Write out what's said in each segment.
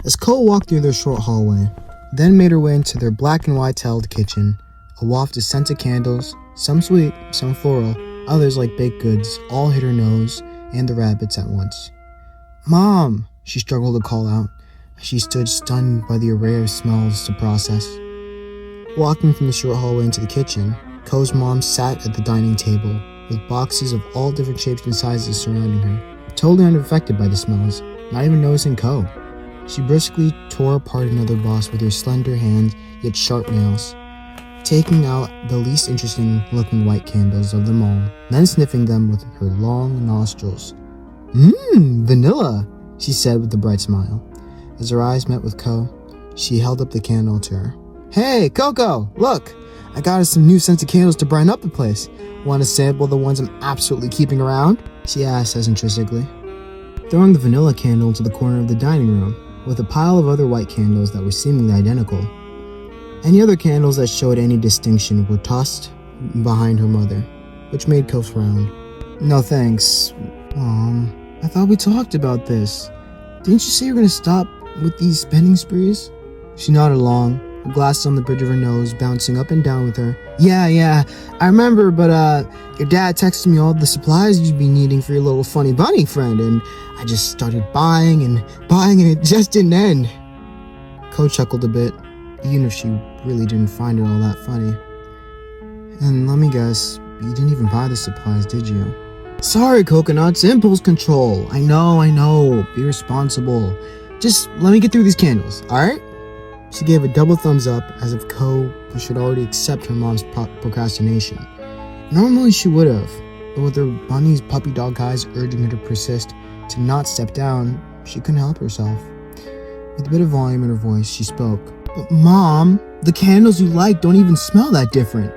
as Cole walked through their short hallway, then made her way into their black and white tiled kitchen. A waft of scented candles, some sweet, some floral, others like baked goods, all hit her nose and the rabbits at once. "Mom," she struggled to call out, as she stood stunned by the array of smells to process. Walking from the short hallway into the kitchen, Ko's mom sat at the dining table, with boxes of all different shapes and sizes surrounding her, totally unaffected by the smells, not even noticing Ko. She briskly tore apart another box with her slender hands yet sharp nails, taking out the least interesting looking white candles of them all, then sniffing them with her long nostrils. Vanilla," she said with a bright smile. As her eyes met with Ko, she held up the candle to her. "Hey, Coco, look! I got us some new scented candles to brighten up the place. Want to sample the ones I'm absolutely keeping around?" she asked as interestedly, throwing the vanilla candle into the corner of the dining room, with a pile of other white candles that were seemingly identical. Any other candles that showed any distinction were tossed behind her mother, which made Ko frown. "No thanks, Mom. I thought we talked about this. Didn't you say you were going to stop with these spending sprees?" She nodded along, her glasses on the bridge of her nose bouncing up and down with her. Yeah, I remember, but your dad texted me all the supplies you'd be needing for your little funny bunny friend, and I just started buying, and it just didn't end." Ko chuckled a bit, even if she really didn't find it all that funny. "And let me guess, you didn't even buy the supplies, did you?" "Sorry, Coconuts, impulse control. I know. Be responsible. Just let me get through these candles, alright?" She gave a double thumbs up, as if Ko should already accept her mom's procrastination. Normally she would have, but with her bunny's puppy dog eyes urging her to persist, to not step down, she couldn't help herself. With a bit of volume in her voice, she spoke. "But Mom, the candles you like don't even smell that different.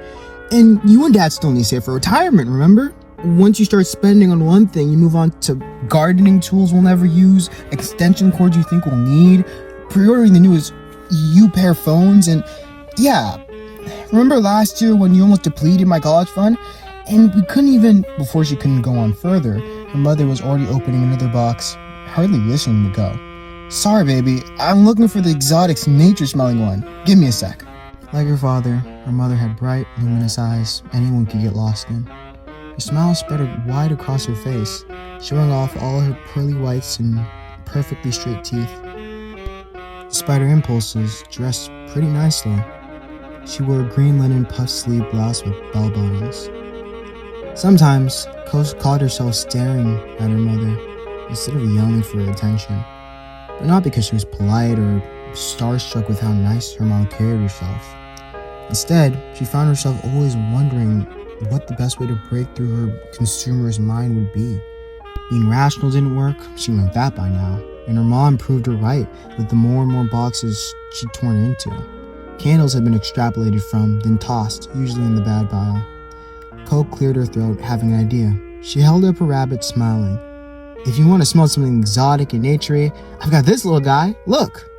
And you and Dad still need to save for retirement, remember? Once you start spending on one thing, you move on to gardening tools we'll never use, extension cords you think we'll need, pre-ordering the newest pair phones, and yeah, remember last year when you almost depleted my college fund? And we couldn't even..." Before she couldn't go on further, her mother was already opening another box, hardly listening to go. "Sorry, baby, I'm looking for the exotic nature-smelling one. Give me a sec." Like her father, her mother had bright, luminous eyes anyone could get lost in. Her smile spread wide across her face, showing off all her pearly whites and perfectly straight teeth. Despite her impulses, dressed pretty nicely. She wore a green linen puff-sleeve blouse with bell bottoms. Sometimes, Ko caught herself staring at her mother instead of yelling for her attention, but not because she was polite or starstruck with how nice her mom carried herself. Instead, she found herself always wondering what the best way to break through her consumerist mind would be. Being rational didn't work, she learned that by now, and her mom proved her right with the more and more boxes she'd torn into. Candles had been extrapolated from, then tossed, usually in the bad pile. Ko cleared her throat, having an idea. She held up her rabbit, smiling. "If you want to smell something exotic and naturey, I've got this little guy. Look!"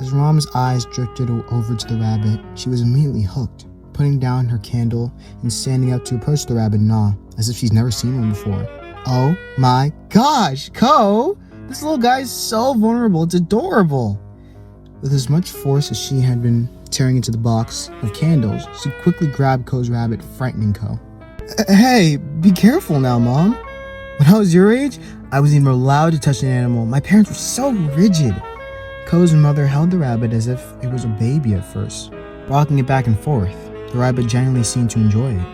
As her mom's eyes drifted over to the rabbit, she was immediately hooked, putting down her candle and standing up to approach the rabbit in awe, as if she's never seen one before. "Oh my gosh, Ko! This little guy is so vulnerable, it's adorable!" With as much force as she had been tearing into the box of candles, she quickly grabbed Ko's rabbit, frightening Ko. "Hey, be careful now, Mom. When I was your age, I wasn't even allowed to touch an animal. My parents were so rigid." Ko's mother held the rabbit as if it was a baby at first, rocking it back and forth. The rabbit genuinely seemed to enjoy it.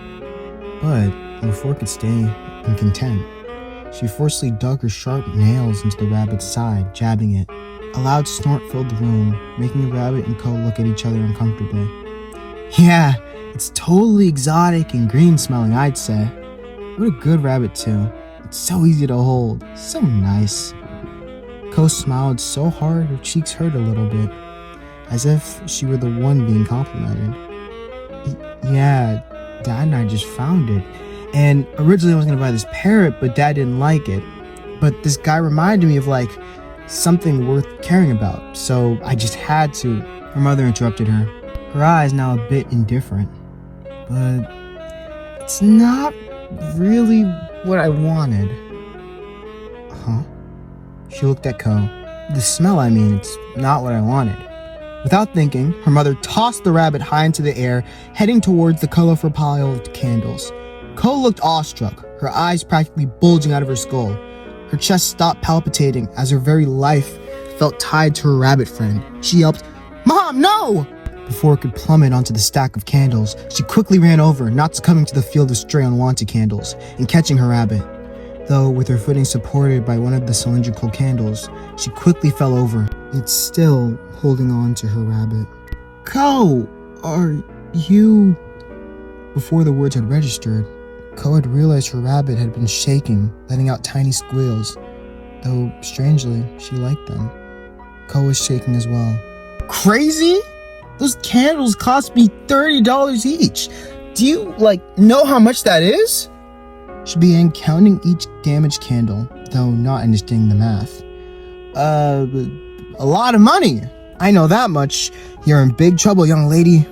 But before it could stay content, she forcefully dug her sharp nails into the rabbit's side, jabbing it. A loud snort filled the room, making the rabbit and Ko look at each other uncomfortably. "Yeah, it's totally exotic and green smelling, I'd say. What a good rabbit too. It's so easy to hold, so nice." Ko smiled so hard her cheeks hurt a little bit, as if she were the one being complimented. "Yeah, Dad and I just found it. And originally I was going to buy this parrot, but Dad didn't like it. But this guy reminded me of something worth caring about, so I just had to." Her mother interrupted her, her eyes now a bit indifferent. "But it's not really what I wanted." "Huh?" She looked at Ko, The smell, it's not what I wanted. Without thinking, her mother tossed the rabbit high into the air, heading towards the colorful pile of candles. Ko looked awestruck, her eyes practically bulging out of her skull. Her chest stopped palpitating as her very life felt tied to her rabbit friend. She yelped, "Mom, no!" Before it could plummet onto the stack of candles, she quickly ran over, not succumbing to the field of stray unwanted candles, and catching her rabbit. Though, with her footing supported by one of the cylindrical candles, she quickly fell over. It's still holding on to her rabbit. "Ko, are you..." Before the words had registered, Ko had realized her rabbit had been shaking, letting out tiny squeals. Though, strangely, she liked them. Ko was shaking as well. "Crazy? Those candles cost me $30 each. Do you, know how much that is?" She began counting each damaged candle, though not understanding the math. A lot of money. I know that much. You're in big trouble, young lady."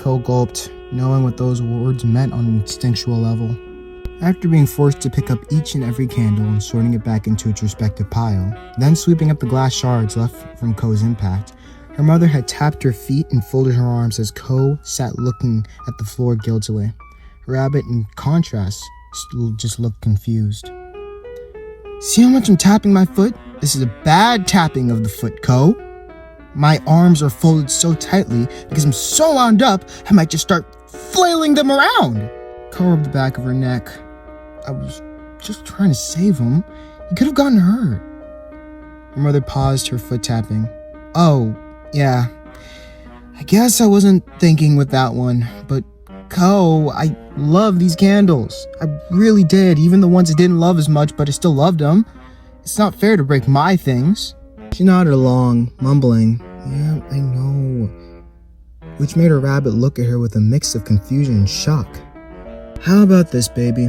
Ko gulped, knowing what those words meant on an instinctual level. After being forced to pick up each and every candle and sorting it back into its respective pile, then sweeping up the glass shards left from Ko's impact, her mother had tapped her feet and folded her arms as Ko sat looking at the floor guiltily. Her rabbit, in contrast, just looked confused. "See how much I'm tapping my foot? This is a bad tapping of the foot, Ko. My arms are folded so tightly because I'm so wound up, I might just start flailing them around." Ko rubbed the back of her neck. "I was just trying to save him. He could have gotten hurt." Her mother paused her foot tapping. "Oh, yeah. I guess I wasn't thinking with that one, but Ko, I love these candles. I really did, even the ones I didn't love as much, but I still loved them. It's not fair to break my things." She nodded along, mumbling, "Yeah, I know," which made her rabbit look at her with a mix of confusion and shock. "How about this, baby?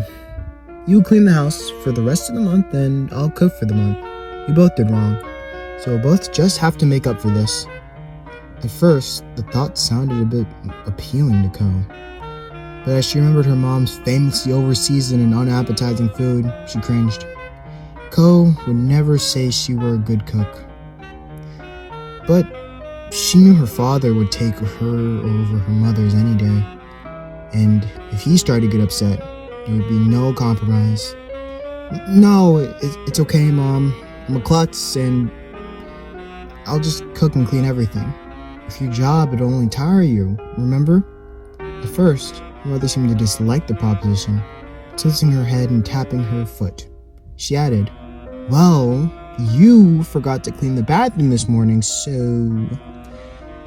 You clean the house for the rest of the month, and I'll cook for the month. We both did wrong, so we'll both just have to make up for this." At first, the thought sounded a bit appealing to Ko. But as she remembered her mom's famously overseasoned and unappetizing food, she cringed. Ko would never say she were a good cook. But she knew her father would take her over her mother's any day. And if he started to get upset, there would be no compromise. "No, it's okay, Mom. I'm a klutz, and I'll just cook and clean everything. If your job would only tire you, remember?" At first, her mother seemed to dislike the proposition, tilting her head and tapping her foot. She added, "Well, you forgot to clean the bathroom this morning, so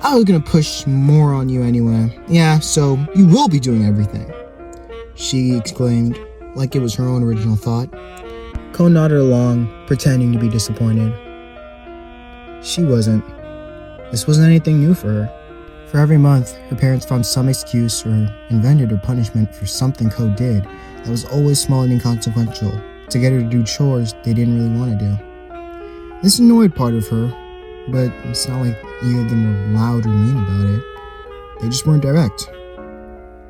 I was gonna push more on you anyway. Yeah, so you will be doing everything," she exclaimed, like it was her own original thought. Ko nodded along, pretending to be disappointed. She wasn't. This wasn't anything new for her. For every month, her parents found some excuse or invented a punishment for something Ko did that was always small and inconsequential to get her to do chores they didn't really want to do. This annoyed part of her, but it's not like either of them were loud or mean about it. They just weren't direct.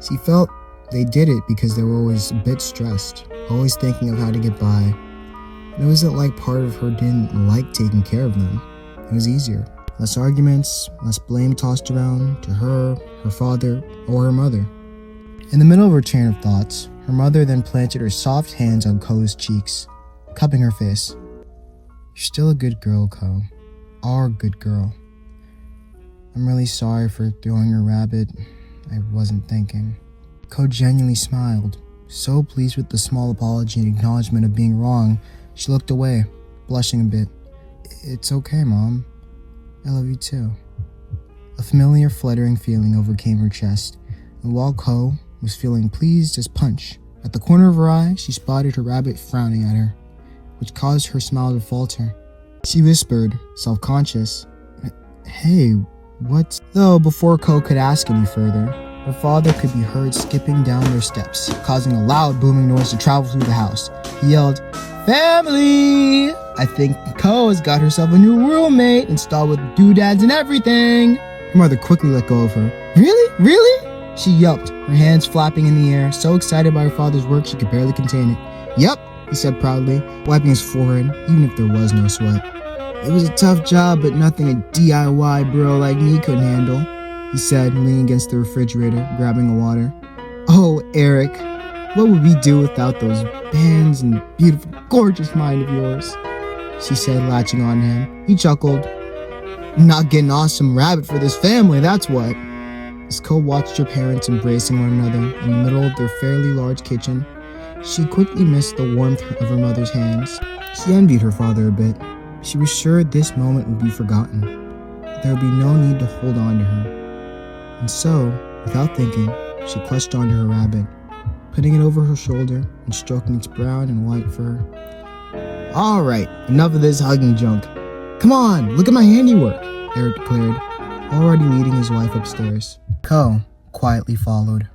She felt they did it because they were always a bit stressed, always thinking of how to get by. And it wasn't like part of her didn't like taking care of them. It was easier. Less arguments, less blame tossed around to her, her father, or her mother. In the middle of her train of thoughts, her mother then planted her soft hands on Ko's cheeks, cupping her face. "You're still a good girl, Ko. Our good girl. I'm really sorry for throwing your rabbit. I wasn't thinking." Ko genuinely smiled, so pleased with the small apology and acknowledgement of being wrong, she looked away, blushing a bit. "It's okay, Mom. I love you too." A familiar fluttering feeling overcame her chest, and while Ko was feeling pleased as punch, at the corner of her eye she spotted her rabbit frowning at her, which caused her smile to falter. She whispered, self-conscious, "Hey, what?" Though before Ko could ask any further, her father could be heard skipping down their steps, causing a loud booming noise to travel through the house. He yelled, "Family! I think Ko has got herself a new roommate, installed with doodads and everything." Her mother quickly let go of her. "Really? Really?" She yelped, her hands flapping in the air, so excited by her father's work she could barely contain it. "Yep," he said proudly, wiping his forehead, even if there was no sweat. It was a tough job, but nothing a DIY bro like me couldn't handle, he said, leaning against the refrigerator, grabbing a water. Oh, Eric, what would we do without those bands and beautiful, gorgeous mind of yours? She said, latching on to him. He chuckled. Not getting awesome rabbit for this family, that's what. As Co watched her parents embracing one another in the middle of their fairly large kitchen, she quickly missed the warmth of her mother's hands. She envied her father a bit. She was sure this moment would be forgotten. There would be no need to hold on to her. And so, without thinking, she clutched onto her rabbit, putting it over her shoulder and stroking its brown and white fur. All right, enough of this hugging junk. Come on, look at my handiwork, Eric declared, already leading his wife upstairs. Co quietly followed.